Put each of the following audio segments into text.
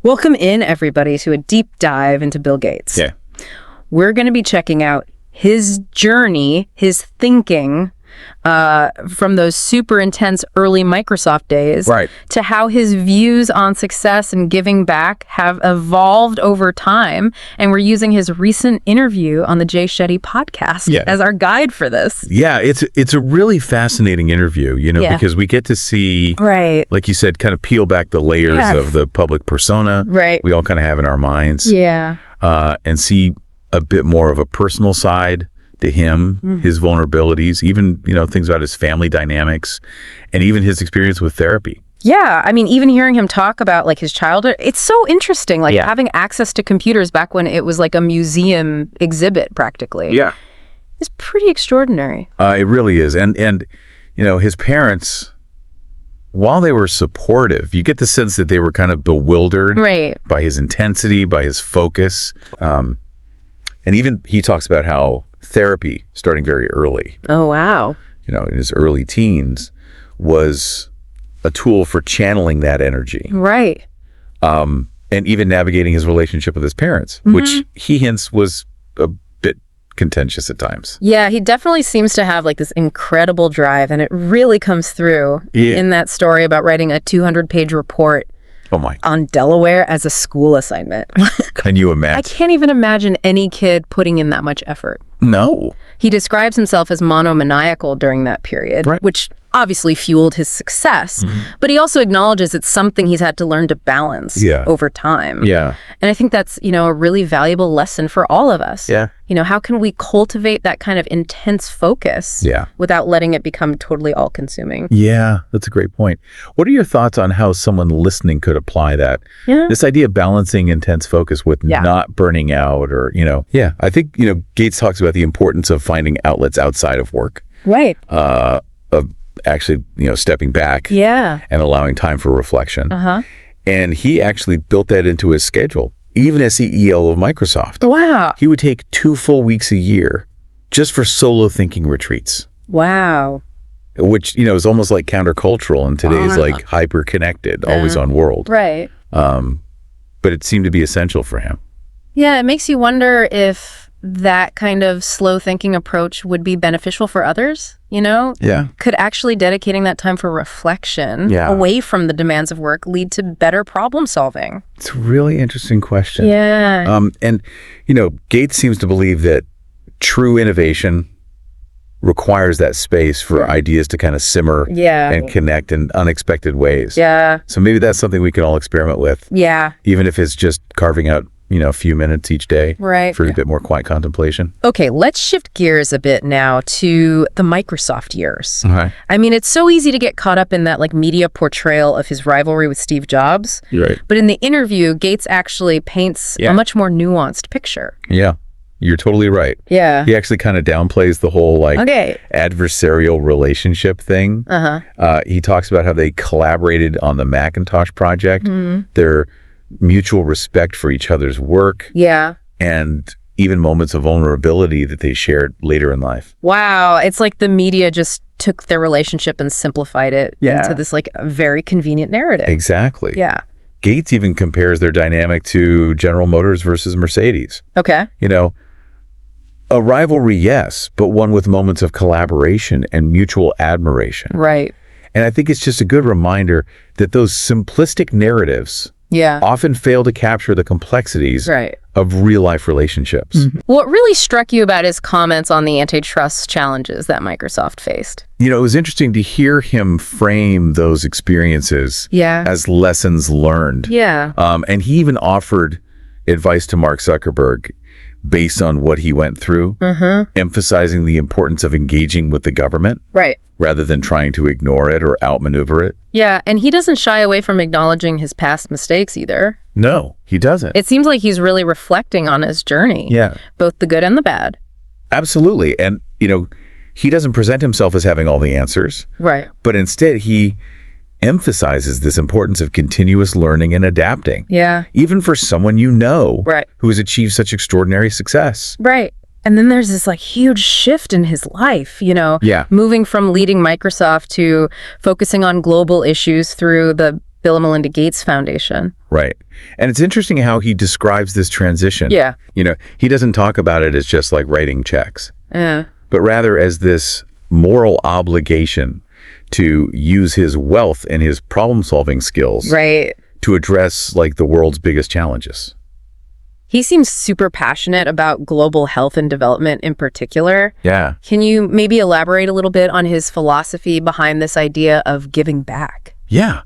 Welcome in, everybody, to a deep dive into Bill Gates. Yeah. We're going to be checking out his journey, his thinking, from those super intense early Microsoft days to how his views on success and giving back have evolved over time. And we're using his recent interview on the Jay Shetty podcast as our guide for this. Yeah, it's a really fascinating interview, because we get to see, like you said, kind of peel back the layers of the public persona we all kind of have in our minds. Yeah. And see a bit more of a personal side to him, his vulnerabilities, even, things about his family dynamics, and even his experience with therapy. Yeah, I mean, even hearing him talk about like his childhood, it's so interesting, like having access to computers back when it was like a museum exhibit practically. Yeah. It's pretty extraordinary. It really is. And his parents, while they were supportive, you get the sense that they were kind of bewildered by his intensity, by his focus. And even he talks about how therapy, starting very early. Oh, wow. In his early teens, was a tool for channeling that energy. Right. And even navigating his relationship with his parents, which he hints was a bit contentious at times. Yeah, he definitely seems to have like this incredible drive, and it really comes through in that story about writing a 200-page report on Delaware as a school assignment. Can you imagine? I can't even imagine any kid putting in that much effort. No. He describes himself as monomaniacal during that period, which obviously fueled his success. But he also acknowledges it's something he's had to learn to balance over time. Yeah. And I think that's, a really valuable lesson for all of us. Yeah. How can we cultivate that kind of intense focus without letting it become totally all-consuming? Yeah, that's a great point. What are your thoughts on how someone listening could apply that? Yeah. This idea of balancing intense focus with not burning out or, I think, Gates talks about the importance of finding outlets outside of work. Right. Of actually, stepping back and allowing time for reflection. And he actually built that into his schedule, even as CEO of Microsoft. Wow. He would take 2 full weeks a year just for solo thinking retreats. Wow. Which, is almost like countercultural in today's like hyper-connected, always on world. Right. But it seemed to be essential for him. Yeah, it makes you wonder if that kind of slow thinking approach would be beneficial for others, Yeah. Could actually dedicating that time for reflection away from the demands of work lead to better problem solving? It's a really interesting question. Yeah. And, Gates seems to believe that true innovation requires that space for ideas to kind of simmer and connect in unexpected ways. Yeah. So maybe that's something we can all experiment with. Yeah. Even if it's just carving out a few minutes each day for a bit more quiet contemplation. Okay, let's shift gears a bit now to the Microsoft years. Okay. I mean, it's so easy to get caught up in that like media portrayal of his rivalry with Steve Jobs. Right. But in the interview, Gates actually paints a much more nuanced picture. Yeah, you're totally right. Yeah. He actually kind of downplays the whole adversarial relationship thing. He talks about how they collaborated on the Macintosh project. Their mutual respect for each other's work. Yeah. And even moments of vulnerability that they shared later in life. Wow. It's like the media just took their relationship and simplified it into this like very convenient narrative. Exactly. Yeah. Gates even compares their dynamic to General Motors versus Mercedes. Okay. A rivalry, yes, but one with moments of collaboration and mutual admiration. Right. And I think it's just a good reminder that those simplistic narratives often fail to capture the complexities of real-life relationships. What really struck you about his comments on the antitrust challenges that Microsoft faced? It was interesting to hear him frame those experiences as lessons learned. Yeah. And he even offered advice to Mark Zuckerberg based on what he went through, emphasizing the importance of engaging with the government rather than trying to ignore it or outmaneuver it. Yeah, and he doesn't shy away from acknowledging his past mistakes either. No, he doesn't. It seems like he's really reflecting on his journey. Yeah. Both the good and the bad. Absolutely. And, he doesn't present himself as having all the answers. Right. But instead, he emphasizes this importance of continuous learning and adapting. Yeah. Even for someone who has achieved such extraordinary success. Right. And then there's this like huge shift in his life, moving from leading Microsoft to focusing on global issues through the Bill and Melinda Gates Foundation. Right. And it's interesting how he describes this transition. Yeah. He doesn't talk about it as just like writing checks, but rather as this moral obligation to use his wealth and his problem-solving skills to address like the world's biggest challenges. He seems super passionate about global health and development in particular. Yeah. Can you maybe elaborate a little bit on his philosophy behind this idea of giving back? Yeah.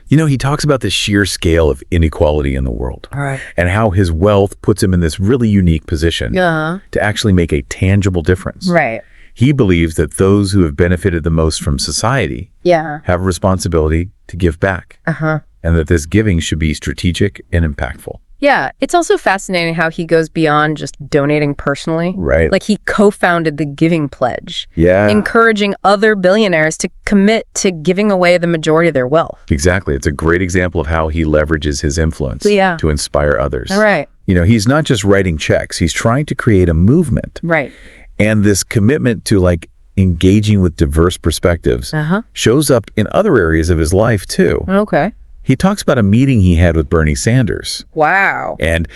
He talks about the sheer scale of inequality in the world and how his wealth puts him in this really unique position to actually make a tangible difference. Right. He believes that those who have benefited the most from society have a responsibility to give back, and that this giving should be strategic and impactful. Yeah, it's also fascinating how he goes beyond just donating personally. Right. Like he co-founded the Giving Pledge, encouraging other billionaires to commit to giving away the majority of their wealth. Exactly. It's a great example of how he leverages his influence to inspire others. Right. He's not just writing checks. He's trying to create a movement. Right. And this commitment to like engaging with diverse perspectives shows up in other areas of his life too. Okay. He talks about a meeting he had with Bernie Sanders. Wow. And,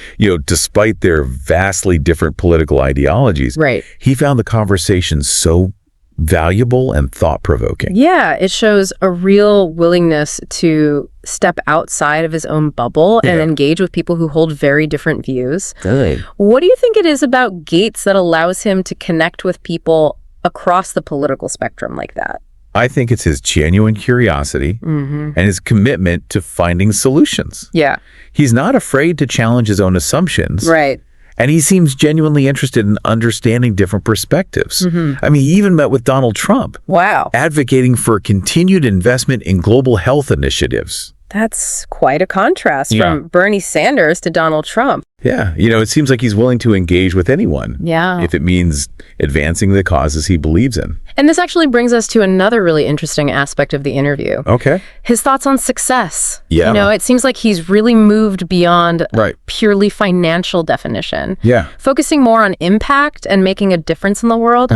despite their vastly different political ideologies, he found the conversation so valuable and thought-provoking. Yeah, it shows a real willingness to step outside of his own bubble and engage with people who hold very different views. Good. What do you think it is about Gates that allows him to connect with people across the political spectrum like that? I think it's his genuine curiosity and his commitment to finding solutions. Yeah. He's not afraid to challenge his own assumptions. Right. And he seems genuinely interested in understanding different perspectives. I mean, he even met with Donald Trump. Wow. Advocating for continued investment in global health initiatives. That's quite a contrast from Bernie Sanders to Donald Trump. Yeah. It seems like he's willing to engage with anyone. Yeah. If it means advancing the causes he believes in. And this actually brings us to another really interesting aspect of the interview. Okay. His thoughts on success. Yeah. It seems like he's really moved beyond purely financial definition. Yeah. Focusing more on impact and making a difference in the world.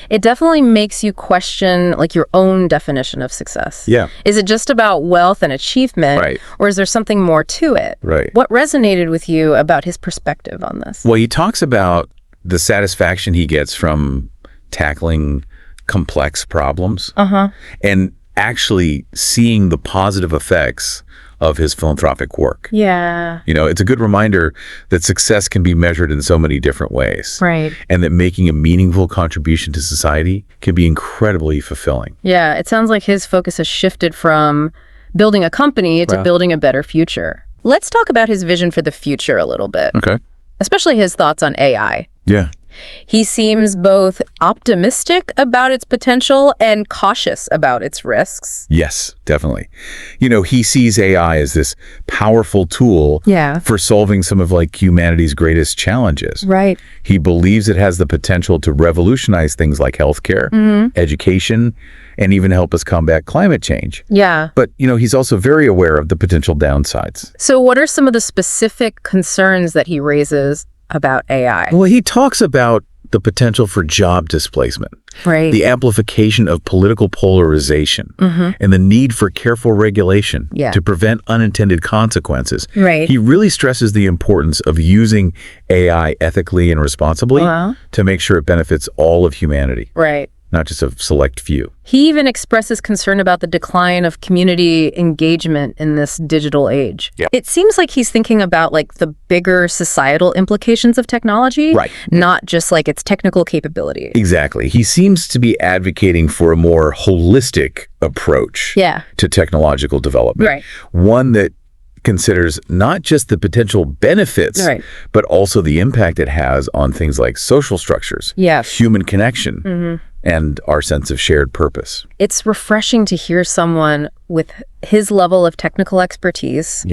It definitely makes you question like your own definition of success. Yeah. Is it just about wealth and achievement? Right. Or is there something more to it? Right. What resonated with you about his perspective on this? Well, he talks about the satisfaction he gets from tackling complex problems and actually seeing the positive effects of his philanthropic work. Yeah. It's a good reminder that success can be measured in so many different ways. Right. And that making a meaningful contribution to society can be incredibly fulfilling. Yeah, it sounds like his focus has shifted from building a company to building a better future. Let's talk about his vision for the future a little bit. Okay. Especially his thoughts on AI. Yeah. He seems both optimistic about its potential and cautious about its risks. Yes, definitely. He sees AI as this powerful tool for solving some of like humanity's greatest challenges. Right. He believes it has the potential to revolutionize things like healthcare, education, and even help us combat climate change. Yeah. But, he's also very aware of the potential downsides. So what are some of the specific concerns that he raises about AI? Well, he talks about the potential for job displacement, the amplification of political polarization, and the need for careful regulation to prevent unintended consequences. Right. He really stresses the importance of using AI ethically and responsibly to make sure it benefits all of humanity. Right. Not just a select few. He even expresses concern about the decline of community engagement in this digital age. Yeah. It seems like he's thinking about like the bigger societal implications of technology, not just like its technical capability. Exactly. He seems to be advocating for a more holistic approach to technological development. Right. One that considers not just the potential benefits, but also the impact it has on things like social structures, human connection, and our sense of shared purpose. It's refreshing to hear someone with his level of technical expertise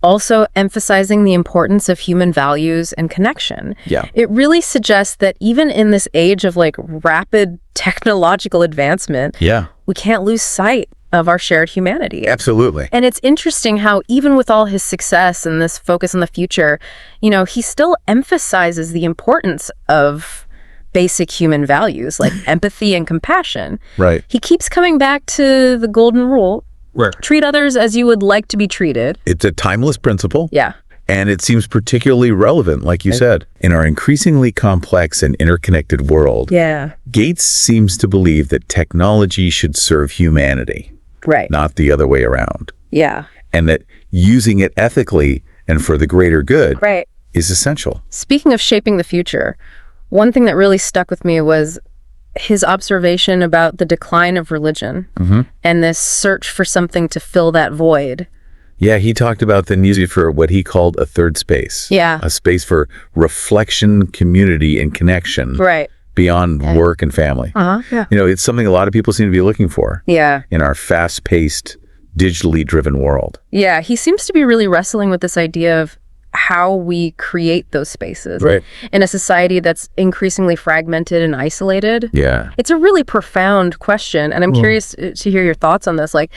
also emphasizing the importance of human values and connection. It really suggests that even in this age of like rapid technological advancement, we can't lose sight of our shared humanity. Absolutely. And it's interesting how even with all his success and this focus on the future, he still emphasizes the importance of basic human values like empathy and compassion. Right. He keeps coming back to the golden rule, Right. Treat others as you would like to be treated. It's a timeless principle. Yeah. And it seems particularly relevant, like you said. In our increasingly complex and interconnected world, Gates seems to believe that technology should serve humanity, not the other way around. Yeah. And that using it ethically and for the greater good is essential. Speaking of shaping the future, one thing that really stuck with me was his observation about the decline of religion and this search for something to fill that void. Yeah, he talked about the need for what he called a third space. Yeah. A space for reflection, community, and connection. Beyond work and family. Yeah. You know, it's something a lot of people seem to be looking for. Yeah. In our fast-paced, digitally driven world. Yeah, he seems to be really wrestling with this idea of how we create those spaces in a society that's increasingly fragmented and isolated. Yeah. It's a really profound question, and I'm curious to hear your thoughts on this. Like,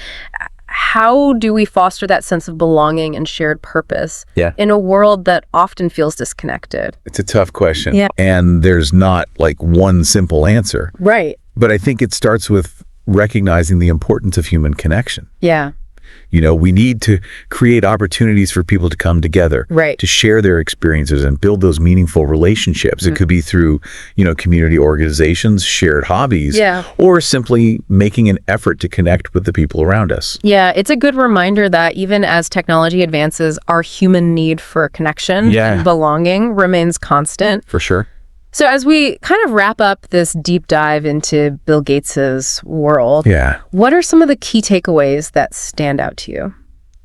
how do we foster that sense of belonging and shared purpose in a world that often feels disconnected? It's a tough question. And there's not like one simple answer. But I think it starts with recognizing the importance of human connection. You know, we need to create opportunities for people to come together, to share their experiences and build those meaningful relationships. It could be through, you know, community organizations, shared hobbies, or simply making an effort to connect with the people around us. Yeah, it's a good reminder that even as technology advances, our human need for connection and belonging remains constant. For sure. So as we kind of wrap up this deep dive into Bill Gates's world, what are some of the key takeaways that stand out to you?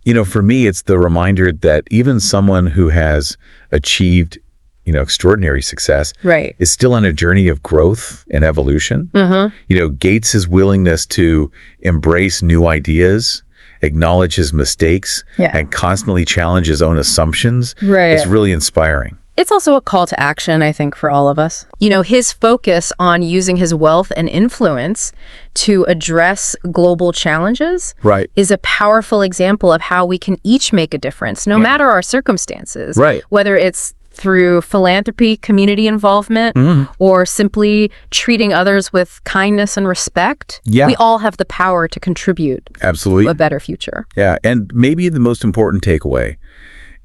You know, for me, it's the reminder that even someone who has achieved, you know, extraordinary success is still on a journey of growth and evolution. You know, Gates's willingness to embrace new ideas, acknowledge his mistakes, and constantly challenge his own assumptions is really inspiring. It's also a call to action, I think, for all of us. You know, his focus on using his wealth and influence to address global challenges is a powerful example of how we can each make a difference, no matter our circumstances. Whether it's through philanthropy, community involvement, or simply treating others with kindness and respect, we all have the power to contribute to a better future. Yeah, and maybe the most important takeaway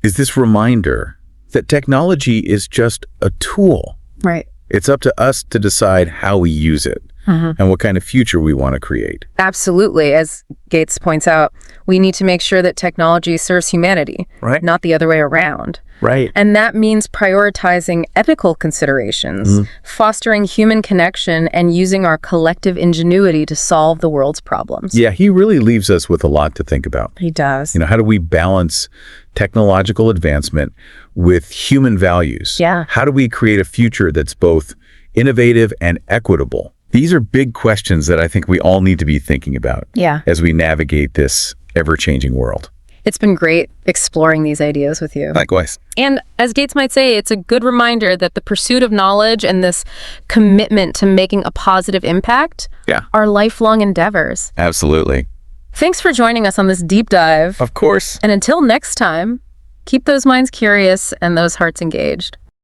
is this reminder that technology is just a tool. It's up to us to decide how we use it and what kind of future we want to create. Absolutely. As Gates points out, we need to make sure that technology serves humanity, not the other way around. And that means prioritizing ethical considerations, fostering human connection, and using our collective ingenuity to solve the world's problems. Yeah, he really leaves us with a lot to think about. He does. You know, how do we balance technological advancement with human values? How do we create a future that's both innovative and equitable? These are big questions that I think we all need to be thinking about as we navigate this ever-changing world. It's been great exploring these ideas with you. Likewise. And as Gates might say, it's a good reminder that the pursuit of knowledge and this commitment to making a positive impact are lifelong endeavors. Absolutely. Thanks for joining us on this deep dive. Of course. And until next time, keep those minds curious and those hearts engaged.